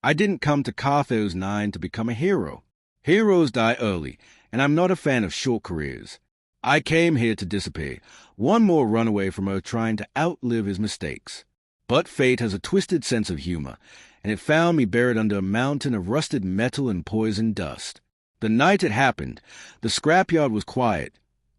I didn't come to Carthos 9 to become a hero. Heroes die early, and I'm not a fan of short careers. I came here to disappear, one more runaway from Earth trying to outlive his mistakes. But fate has a twisted sense of humor, and it found me buried under a mountain of rusted metal and poisoned dust. The night it happened, the scrapyard was quiet,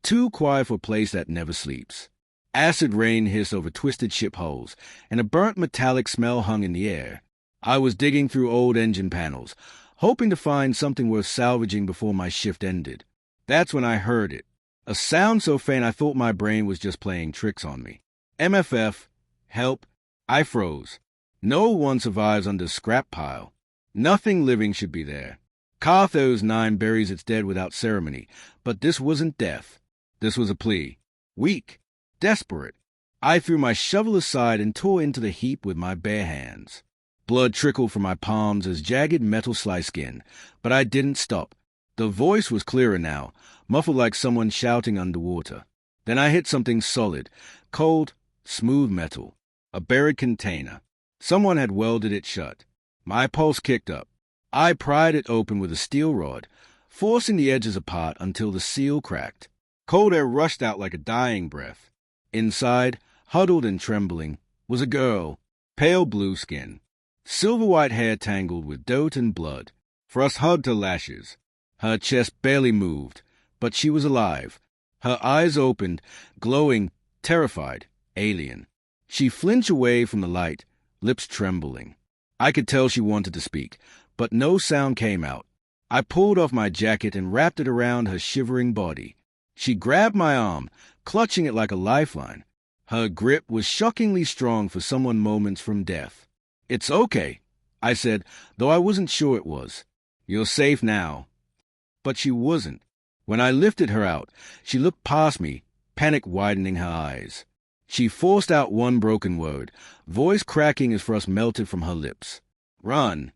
too quiet for a place that never sleeps. Acid rain hissed over twisted ship hulls, and a burnt metallic smell hung in the air. I was digging through old engine panels, hoping to find something worth salvaging before my shift ended. That's when I heard it. A sound so faint I thought my brain was just playing tricks on me. MFF, help, I froze. No one survives under a scrap pile. Nothing living should be there. Carthos 9 buries its dead without ceremony, but this wasn't death. This was a plea. Weak. Desperate. I threw my shovel aside and tore into the heap with my bare hands. Blood trickled from my palms as jagged metal sliced skin, but I didn't stop. The voice was clearer now, muffled like someone shouting underwater. Then I hit something solid, cold, smooth metal. A buried container. Someone had welded it shut. My pulse kicked up. I pried it open with a steel rod, forcing the edges apart until the seal cracked. Cold air rushed out like a dying breath. Inside, huddled and trembling, was a girl, pale blue skin, silver-white hair tangled with dirt and blood, frost hugged her lashes. Her chest barely moved, but she was alive. Her eyes opened, glowing, terrified, alien. She flinched away from the light, lips trembling. I could tell she wanted to speak, but no sound came out. I pulled off my jacket and wrapped it around her shivering body. She grabbed my arm, clutching it like a lifeline. Her grip was shockingly strong for someone moments from death. "It's okay," I said, though I wasn't sure it was. "You're safe now." But she wasn't. When I lifted her out, she looked past me, panic widening her eyes. She forced out one broken word, voice cracking as frost melted from her lips. "Run."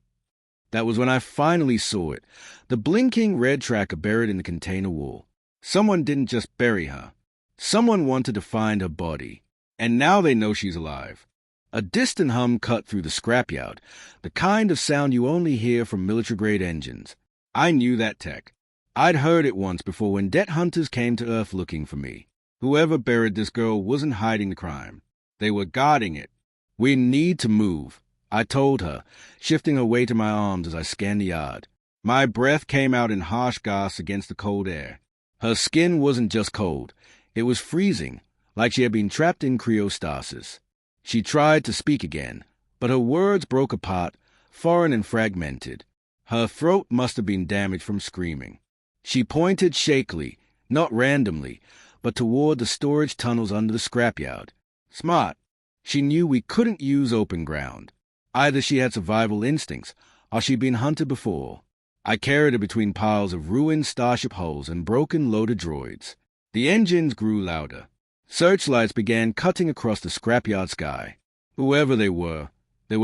That was when I finally saw it, the blinking red tracker buried in the container wall. Someone didn't just bury her. Someone wanted to find her body. And now they know she's alive. A distant hum cut through the scrapyard, the kind of sound you only hear from military-grade engines. I knew that tech. I'd heard it once before when debt hunters came to Earth looking for me. Whoever buried this girl wasn't hiding the crime. They were guarding it. "We need to move," I told her, shifting her weight in my arms as I scanned the yard. My breath came out in harsh gasps against the cold air. Her skin wasn't just cold. It was freezing, like she had been trapped in cryostasis. She tried to speak again, but her words broke apart, foreign and fragmented. Her throat must have been damaged from screaming. She pointed shakily, not randomly, but toward the storage tunnels under the scrapyard. Smart. She knew we couldn't use open ground. Either she had survival instincts, or she'd been hunted before. I carried her between piles of ruined starship hulls and broken loader droids. The engines grew louder. Searchlights began cutting across the scrapyard sky. Whoever they were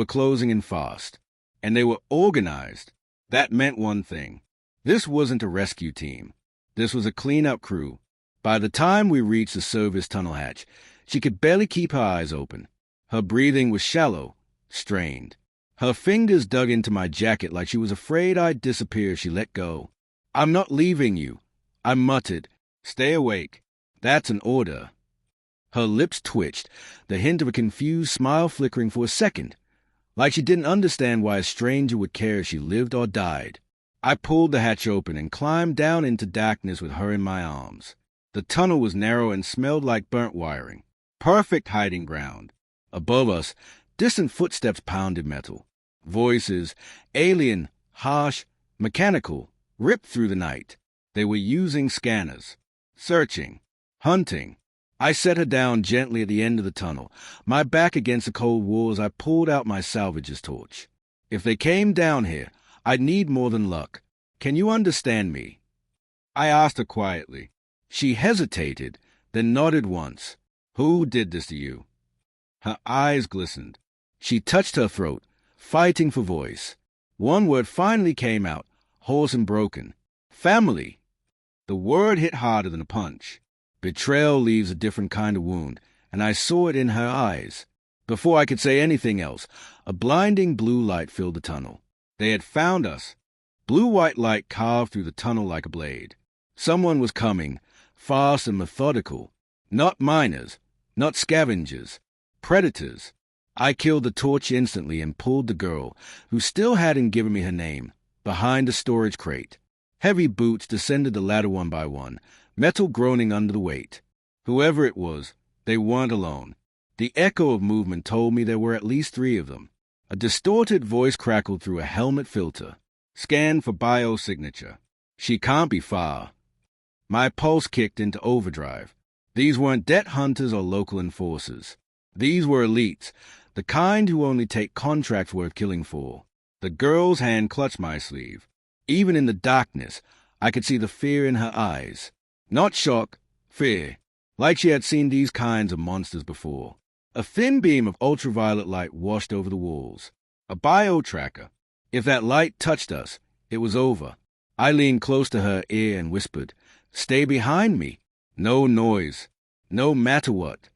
closing in fast. And they were organized. That meant one thing. This wasn't a rescue team. This was a cleanup crew. By the time we reached the service tunnel hatch, she could barely keep her eyes open. Her breathing was shallow, strained. Her fingers dug into my jacket like she was afraid I'd disappear if she let go. "I'm not leaving you," I muttered. "Stay awake. That's an order." Her lips twitched, the hint of a confused smile flickering for a second, like she didn't understand why a stranger would care if she lived or died. I pulled the hatch open and climbed down into darkness with her in my arms. The tunnel was narrow and smelled like burnt wiring. Perfect hiding ground. Above us, distant footsteps pounded metal. Voices, alien, harsh, mechanical, ripped through the night. They were using scanners. Searching. Hunting. I set her down gently at the end of the tunnel, my back against the cold wall as I pulled out my salvage's torch. If they came down here, I'd need more than luck. Can you understand me? I asked her quietly. She hesitated, then nodded once. Who did this to you? Her eyes glistened. She touched her throat, fighting for voice. One word finally came out, hoarse and broken. Family. The word hit harder than a punch. Betrayal leaves a different kind of wound, and I saw it in her eyes. Before I could say anything else, a blinding blue light filled the tunnel. They had found us. Blue-white light carved through the tunnel like a blade. Someone was coming, fast and methodical. Not miners, not scavengers, predators. I killed the torch instantly and pulled the girl, who still hadn't given me her name, behind a storage crate. Heavy boots descended the ladder one by one, metal groaning under the weight. Whoever it was, they weren't alone. The echo of movement told me there were at least 3 of them. A distorted voice crackled through a helmet filter. Scan for biosignature. She can't be far. My pulse kicked into overdrive. These weren't debt hunters or local enforcers. These were elites, the kind who only take contracts worth killing for. The girl's hand clutched my sleeve. Even in the darkness, I could see the fear in her eyes. Not shock, fear. Like she had seen these kinds of monsters before. A thin beam of ultraviolet light washed over the walls. A bio-tracker. If that light touched us, it was over. I leaned close to her ear and whispered, "Stay behind me. No noise. No matter what."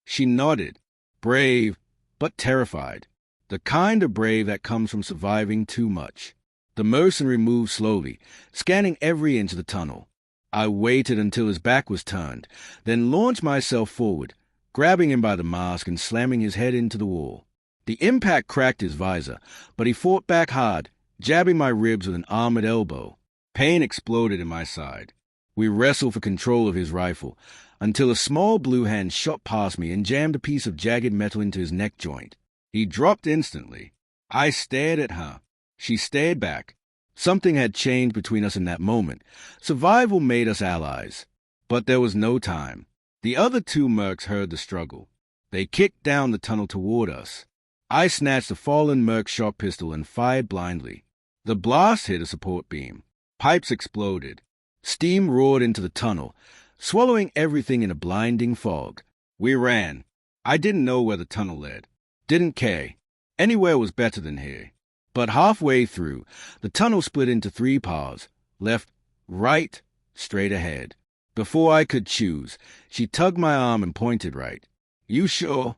She nodded, brave, but terrified. The kind of brave that comes from surviving too much. The mercenary moved slowly, scanning every inch of the tunnel. I waited until his back was turned, then launched myself forward, grabbing him by the mask and slamming his head into the wall. The impact cracked his visor, but he fought back hard, jabbing my ribs with an armored elbow. Pain exploded in my side. We wrestled for control of his rifle, until a small blue hand shot past me and jammed a piece of jagged metal into his neck joint. He dropped instantly. I stared at her. She stared back. Something had changed between us in that moment. Survival made us allies. But there was no time. The other 2 mercs heard the struggle. They kicked down the tunnel toward us. I snatched a fallen merc shot pistol and fired blindly. The blast hit a support beam. Pipes exploded. Steam roared into the tunnel, swallowing everything in a blinding fog. We ran. I didn't know where the tunnel led. Didn't care. Anywhere was better than here. But halfway through, the tunnel split into 3 paths. Left, right, straight ahead. Before I could choose, she tugged my arm and pointed right. "You sure?"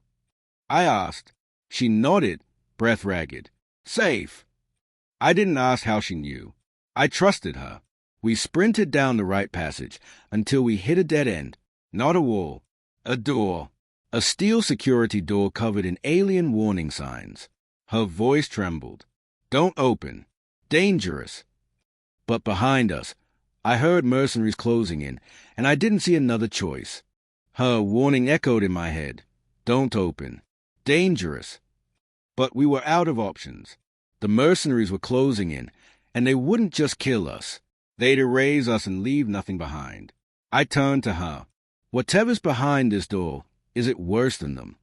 I asked. She nodded, breath ragged. "Safe." I didn't ask how she knew. I trusted her. We sprinted down the right passage until we hit a dead end. Not a wall. A door. A steel security door covered in alien warning signs. Her voice trembled. "Don't open. Dangerous." But behind us, I heard mercenaries closing in, and I didn't see another choice. Her warning echoed in my head. "Don't open. Dangerous." But we were out of options. The mercenaries were closing in, and they wouldn't just kill us. They'd erase us and leave nothing behind. I turned to her. "Whatever's behind this door, is it worse than them?"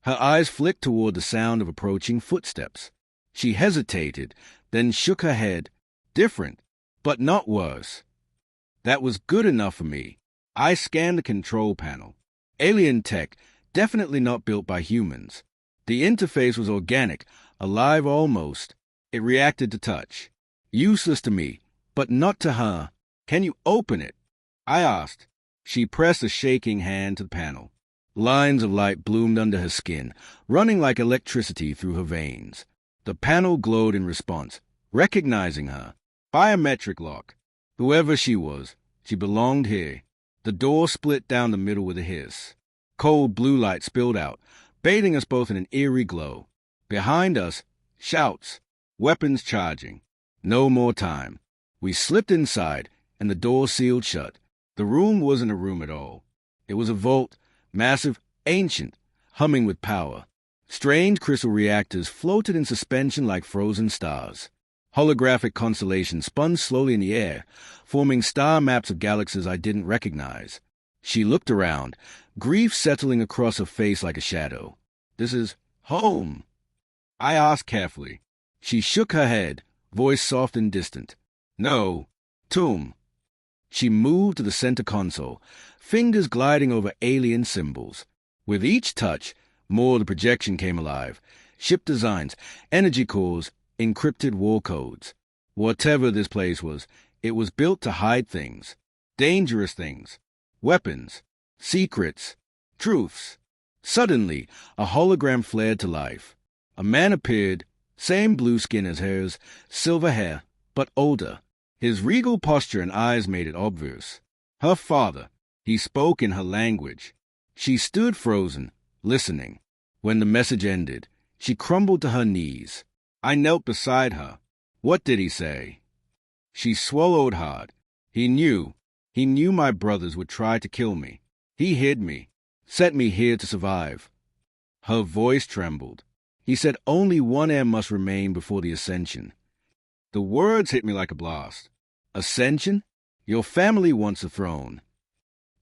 Her eyes flicked toward the sound of approaching footsteps. She hesitated, then shook her head. "Different, but not worse." That was good enough for me. I scanned the control panel. Alien tech, definitely not built by humans. The interface was organic, alive almost. It reacted to touch. Useless to me, but not to her. "Can you open it?" I asked. She pressed a shaking hand to the panel. Lines of light bloomed under her skin, running like electricity through her veins. The panel glowed in response, recognizing her. Biometric lock. Whoever she was, she belonged here. The door split down the middle with a hiss. Cold blue light spilled out, bathing us both in an eerie glow. Behind us, shouts, weapons charging. No more time. We slipped inside, and the door sealed shut. The room wasn't a room at all. It was a vault, massive, ancient, humming with power. Strange crystal reactors floated in suspension like frozen stars. Holographic constellations spun slowly in the air, forming star maps of galaxies I didn't recognize. She looked around, grief settling across her face like a shadow. "This is home?" I asked carefully. She shook her head, voice soft and distant. "No, tomb." She moved to the center console, fingers gliding over alien symbols. With each touch, more of the projection came alive. Ship designs, energy cores, encrypted war codes. Whatever this place was, it was built to hide things. Dangerous things. Weapons. Secrets. Truths. Suddenly, a hologram flared to life. A man appeared, Same blue skin as hers, silver hair, but older. His regal posture and eyes made it obvious. Her father. He spoke in her language. She stood frozen, listening. When the message ended, she crumbled to her knees. I knelt beside her. What did he say? She swallowed hard. He knew my brothers would try to kill me. He hid me, set me here to survive. Her voice trembled. He said only one heir must remain before the ascension. The words hit me like a blast. Ascension? Your family wants a throne.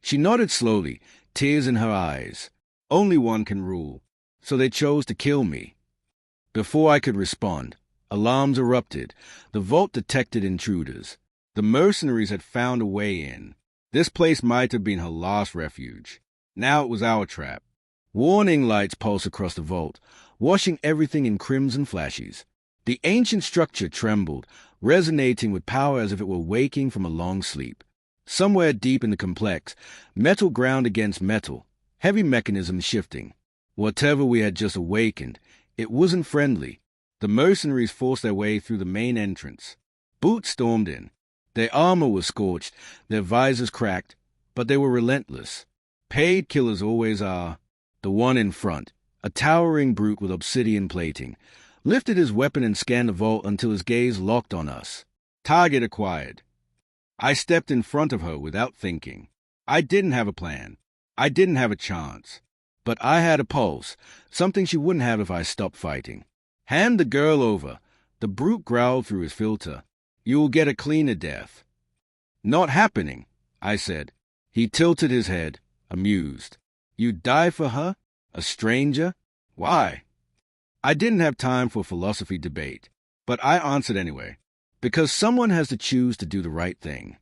She nodded slowly, tears in her eyes. Only one can rule, so they chose to kill me. Before I could respond, alarms erupted. The vault detected intruders. The mercenaries had found a way in. This place might have been her last refuge. Now it was our trap. Warning lights pulsed across the vault, washing everything in crimson flashes. The ancient structure trembled, resonating with power as if it were waking from a long sleep. Somewhere deep in the complex, metal ground against metal, heavy mechanisms shifting. Whatever we had just awakened, it wasn't friendly. The mercenaries forced their way through the main entrance. Boots stormed in. Their armor was scorched, their visors cracked, but they were relentless. Paid killers always are. The one in front, a towering brute with obsidian plating, lifted his weapon and scanned the vault until his gaze locked on us. Target acquired. I stepped in front of her without thinking. I didn't have a plan. I didn't have a chance. But I had a pulse, something she wouldn't have if I stopped fighting. Hand the girl over. The brute growled through his filter. You will get a cleaner death. Not happening, I said. He tilted his head, amused. You'd die for her? A stranger? Why? I didn't have time for philosophy debate, but I answered anyway. Because someone has to choose to do the right thing.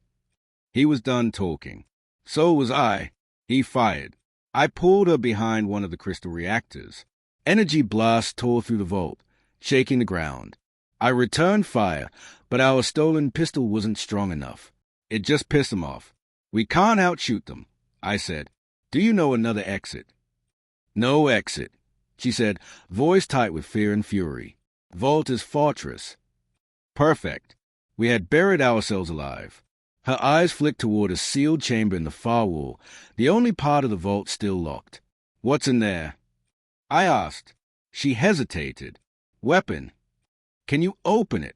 He was done talking. So was I. He fired. I pulled her behind one of the crystal reactors. Energy blasts tore through the vault, shaking the ground. I returned fire, but our stolen pistol wasn't strong enough. It just pissed them off. We can't outshoot them, I said. Do you know another exit? No exit, she said, voice tight with fear and fury. Vault is fortress. Perfect. We had buried ourselves alive. Her eyes flicked toward a sealed chamber in the far wall, the only part of the vault still locked. What's in there? I asked. She hesitated. Weapon. Can you open it?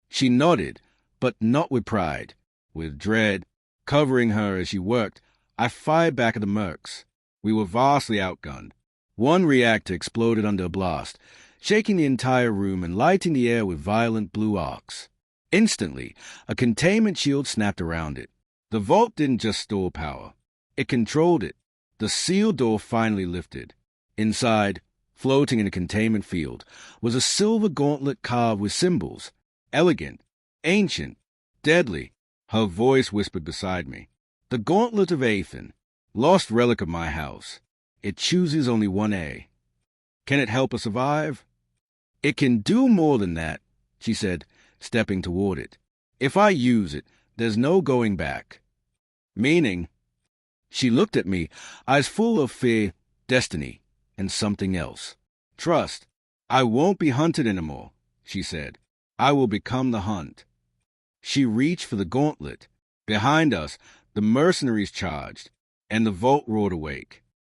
She nodded, but not with pride. With dread, covering her as she worked, I fired back at the mercs. We were vastly outgunned. One reactor exploded under a blast, shaking the entire room and lighting the air with violent blue arcs. Instantly, a containment shield snapped around it. The vault didn't just store power. It controlled it. The sealed door finally lifted. Inside, floating in a containment field, was a silver gauntlet carved with symbols. Elegant, ancient, deadly. Her voice whispered beside me. The Gauntlet of Aethan, lost relic of my house. It chooses only one A. Can it help us survive? It can do more than that, she said, stepping toward it. If I use it, there's no going back. Meaning? She looked at me, eyes full of fear, destiny, and something else. Trust. I won't be hunted anymore, she said. I will become the hunt. She reached for the gauntlet. Behind us, the mercenaries charged, and the vault roared awake.